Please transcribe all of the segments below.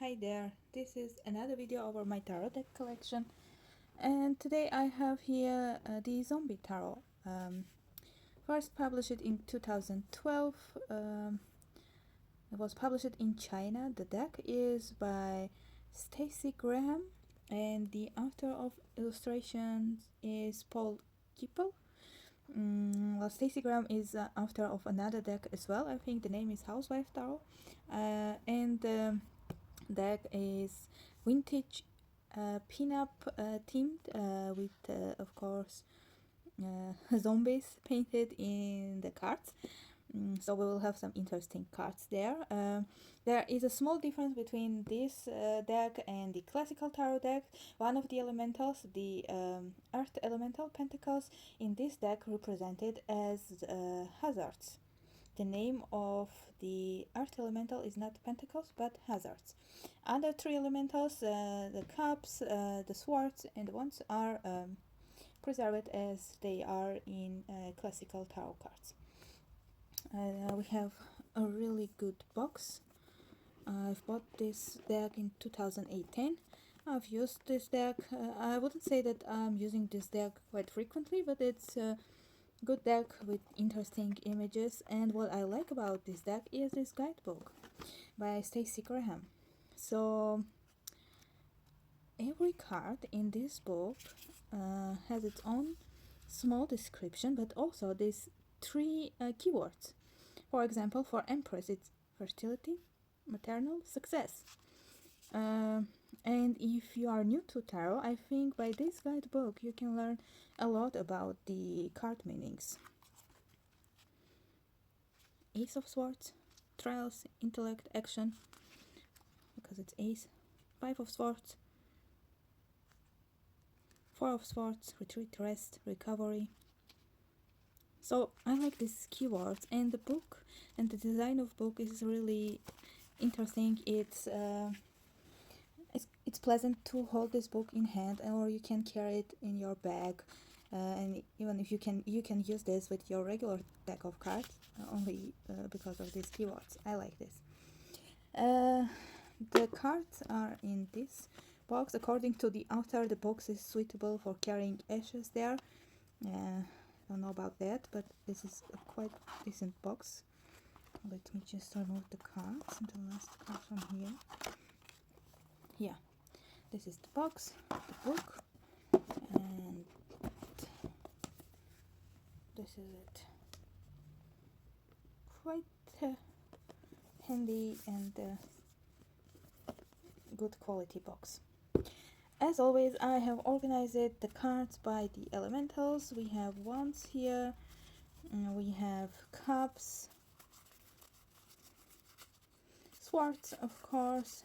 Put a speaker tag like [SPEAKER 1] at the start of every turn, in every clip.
[SPEAKER 1] Hi there. This is another video over my tarot deck collection, and today I have here the Zombie Tarot. First published in 2012. It was published in China. The deck is by Stacey and the author of illustrations is Paul Kepple. Well, Stacey is author of another deck as well. I think the name is Housewife Tarot, and deck is vintage pin-up themed with of course zombies painted in the cards. So we will have some interesting cards there. There is a small difference between this deck and the classical tarot deck. One of the elementals, the earth elemental pentacles, in this deck represented as hazards. The name of the earth elemental is not pentacles but hazards. Other three elementals, the cups, the swords, and the wands, are preserved as they are in classical tarot cards. We have a really good box. I've bought this deck in 2018. I've used this deck. I wouldn't say that I'm using this deck quite frequently, but it's a good deck with interesting images. And what I like about this deck is this guidebook by Stacey. So every card in this book has its own small description, but also these three keywords. For example, for Empress, it's fertility, maternal, success. And if you are new to tarot, I think by this guidebook you can learn a lot about the card meanings. Ace of Swords, trials, intellect, action, because it's ace. Five of Swords, Four of Swords, retreat, rest, recovery. So I like these keywords, and the book and the design of book is really interesting. It's pleasant to hold this book in hand, or you can carry it in your bag, and even if you can use this with your regular deck of cards, only because of these keywords. I like this. The cards are in this box. According to the author, the box is suitable for carrying ashes there. Don't know about that, but this is a quite decent box. Let me just remove the cards, the last card from here. Yeah, this is the box, the book, and this is it. Quite handy and good quality box. As always, I have organized the cards by the elementals. We have wands here, we have cups, swords, of course,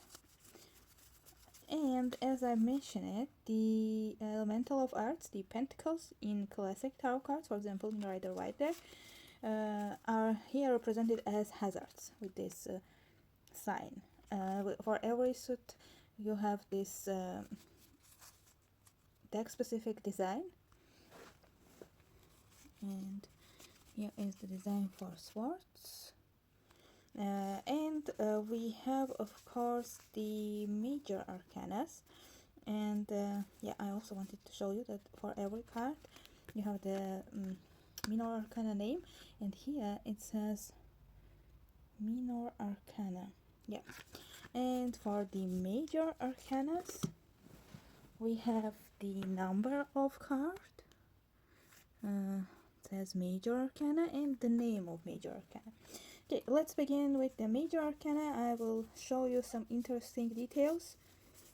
[SPEAKER 1] and as I mentioned it, the elemental of earth, the pentacles in classic tarot cards, for example in Rider White deck, are here represented as hazards with this sign. For every suit you have this deck specific design, and here is the design for swords, and we have of course the major arcanas, and yeah, I also wanted to show you that for every card you have the minor arcana name, and here it says minor arcana. Yeah, and for the major arcanas we have the number of card, says major arcana, and the name of major arcana. Okay, let's begin with the major arcana. I will show you some interesting details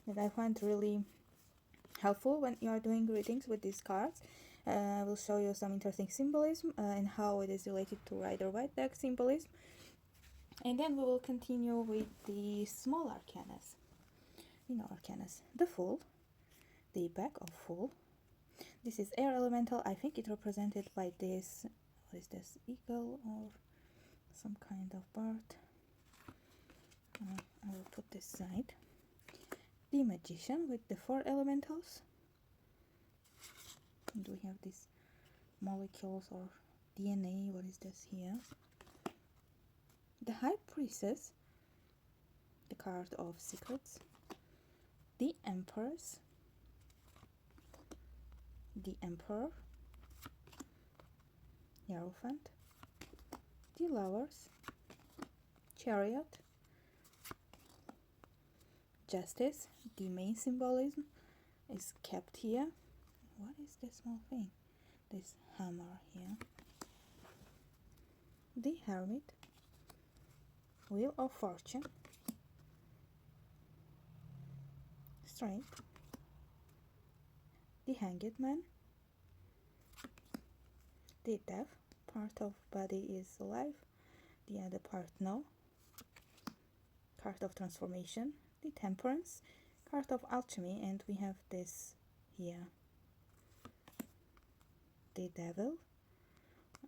[SPEAKER 1] that I find really helpful when you are doing readings with these cards. I will show you some interesting symbolism and how it is related to Rider White deck symbolism, and then we will continue with the small arcanas. Arcanas, the Fool, the back of Fool. This is air elemental. I think it represented by this, what is this, eagle or some kind of bird. I will put this side. The Magician with the four elementals, and we have these molecules or DNA. What is this here? The High Priestess, the card of secrets, the Empress, the Emperor, Hierophant, the Lovers, Chariot, Justice. The main symbolism is kept here. What is this small thing? This hammer here. The Hermit, Wheel of Fortune, Strength, the Hanged Man, the Death. Part of body is alive, the other part no. Card of Transformation, the Temperance, card of Alchemy, and we have this here, the Devil,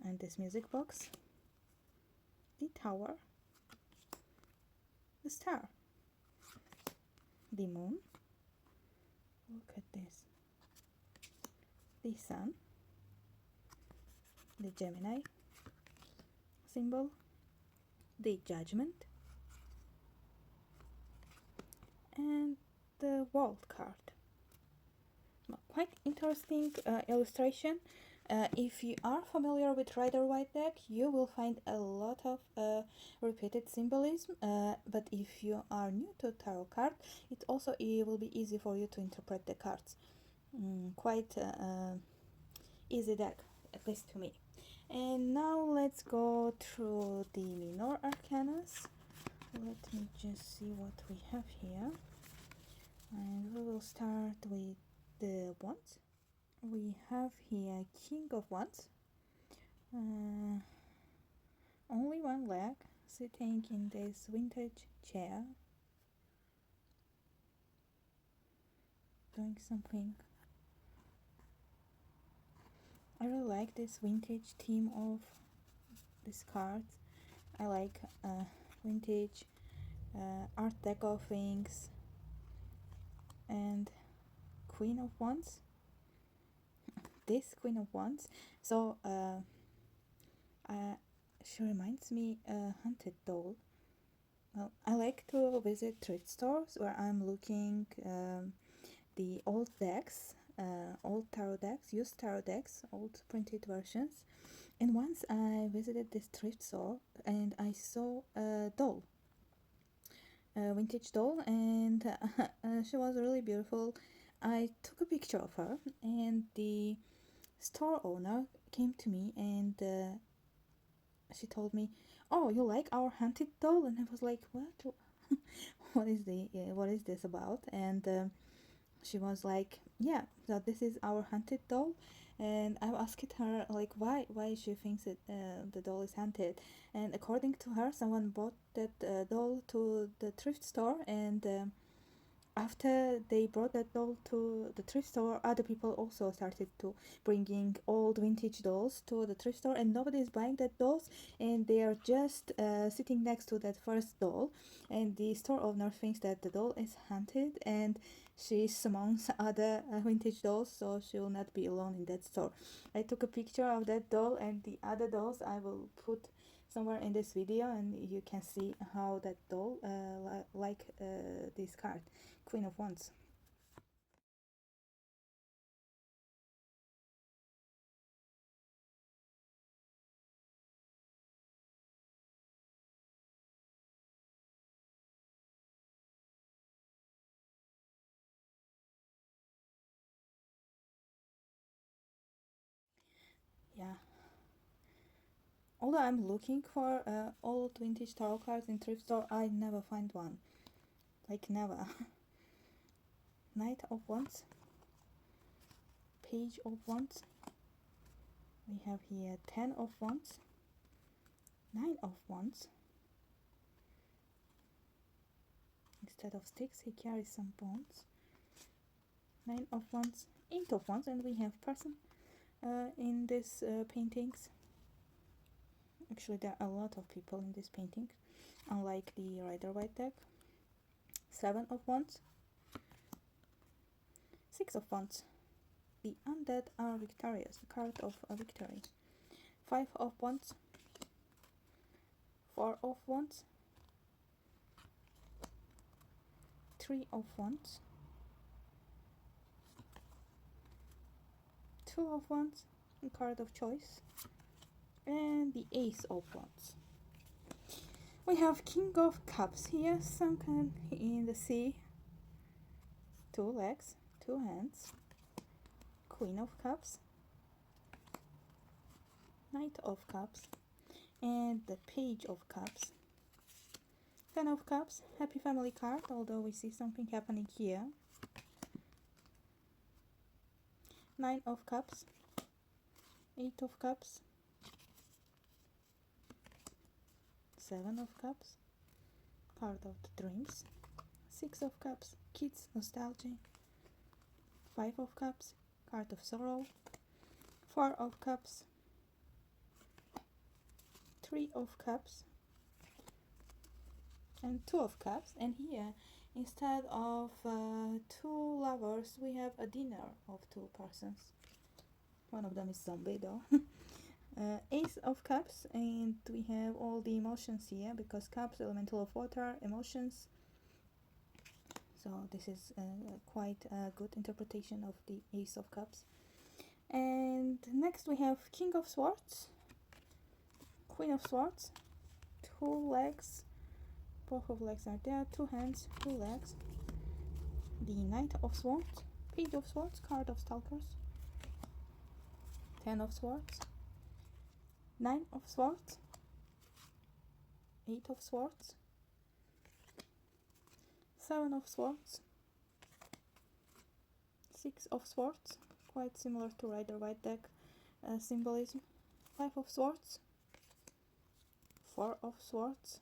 [SPEAKER 1] and this music box, the Tower, the Star, the Moon, look at this, the Sun, the Gemini symbol, the Judgment, and the World card. Quite interesting illustration. If you are familiar with Rider-Waite deck, you will find a lot of repeated symbolism, but if you are new to tarot card, it will be easy for you to interpret the cards. Quite easy deck, at least to me. And now let's go through the minor arcanas. Let me just see what we have here, and we will start with the Wands. We have here King of Wands, only one leg, sitting in this vintage chair, doing something. I really like this vintage theme of these cards. I like vintage art deco things. And Queen of Wands, this Queen of Wands, so she reminds me a haunted doll. Well, I like to visit thrift stores where I'm looking the old decks, old tarot decks, used tarot decks, old printed versions. And once I visited this thrift store and I saw a doll, a vintage doll, and she was really beautiful. I took a picture of her, and the store owner came to me and she told me, "Oh, you like our haunted doll?" And I was like, "What? What is this about?" And she was like, "Yeah, so this is our haunted doll." And I asked her like why she thinks that the doll is haunted. And according to her, someone bought that doll to the thrift store, and after they brought that doll to the thrift store, other people also started to bringing old vintage dolls to the thrift store, and nobody is buying that dolls, and they are just sitting next to that first doll, and the store owner thinks that the doll is haunted, and she's amongst other vintage dolls, so she will not be alone in that store. I took a picture of that doll, and the other dolls I will put somewhere in this video, and you can see how that doll like this card, Queen of Wands. Yeah. Although I'm looking for old vintage tarot cards in thrift store, I never find one. Like never. Knight of Wands, Page of Wands. We have here 10 of Wands, 9 of Wands. Instead of sticks, he carries some bones. 9 of Wands, 8 of Wands, and we have person in these paintings. Actually, there are a lot of people in this painting, unlike the Rider-Waite deck. 7 of Wands, 6 of Wands. The undead are victorious, the card of a victory. 5 of Wands, 4 of Wands, Three of Wands, Two of Wands, a card of choice, and the Ace of Wands. We have King of Cups here, sunken in the sea, two legs, two hands, Queen of Cups, Knight of Cups, and the Page of Cups. Ten of Cups, happy family card, although we see something happening here. Nine of Cups, Eight of Cups, Seven of Cups, card of the dreams. Six of Cups, kids, nostalgia. Five of Cups, card of sorrow. Four of Cups, Three of Cups, and Two of Cups. And here, instead of two lovers, we have a dinner of two persons. One of them is zombie though. Ace of Cups, and we have all the emotions here, because cups, elemental of water, emotions. So this is quite a good interpretation of the Ace of Cups. And next we have King of Swords, Queen of Swords, two legs, both of legs are there, two hands, two legs. The Knight of Swords, Page of Swords, card of Stalkers. Ten of Swords, Nine of Swords, Eight of Swords, Seven of Swords, Six of Swords, quite similar to Rider-Waite deck symbolism. Five of Swords, Four of Swords,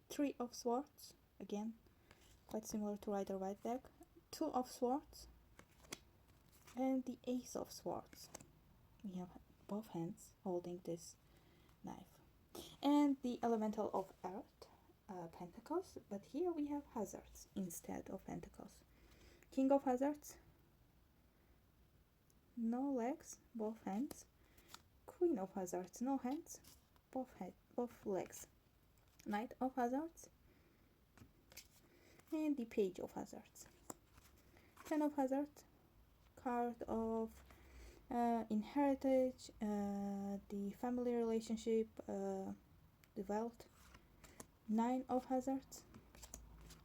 [SPEAKER 1] Three of Swords, again quite similar to Rider-Waite deck. Two of Swords, and the Ace of Swords. We have both hands holding this knife. And the elemental of earth, pentacles, but here we have hazards instead of pentacles. King of Hazards, no legs, both hands. Queen of Hazards, no hands, both legs. Knight of Hazards, and the Page of Hazards. Ten of Hazards, card of inheritance, the family relationship, the wealth. Nine of Hazards,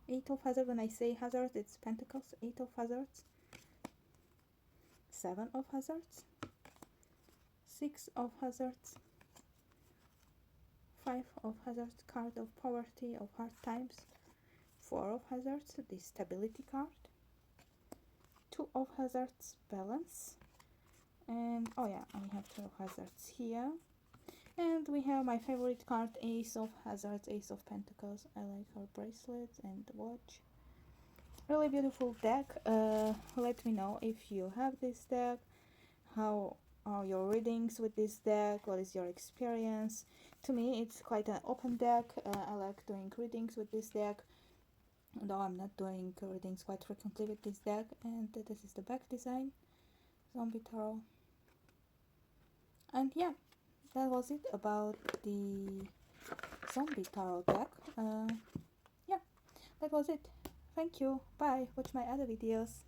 [SPEAKER 1] Eight of Hazards. When I say hazard, it's pentacles. Eight of Hazards, Seven of Hazards, Six of Hazards, Five of Hazards, card of poverty, of hard times. Four of Hazards, the stability card. Two of Hazards, balance. And oh yeah, I have Two of Hazards here. And we have my favorite card, Ace of Hazards, Ace of Pentacles. I like her bracelets and watch. Really beautiful deck. Let me know if you have this deck. How are your readings with this deck? What is your experience? To me, it's quite an open deck. I like doing readings with this deck, though I'm not doing readings quite frequently with this deck. And this is the back design, Zombie Tarot. And yeah, that was it about the Zombie Tarot deck. Yeah, that was it. Thank you. Bye. Watch my other videos.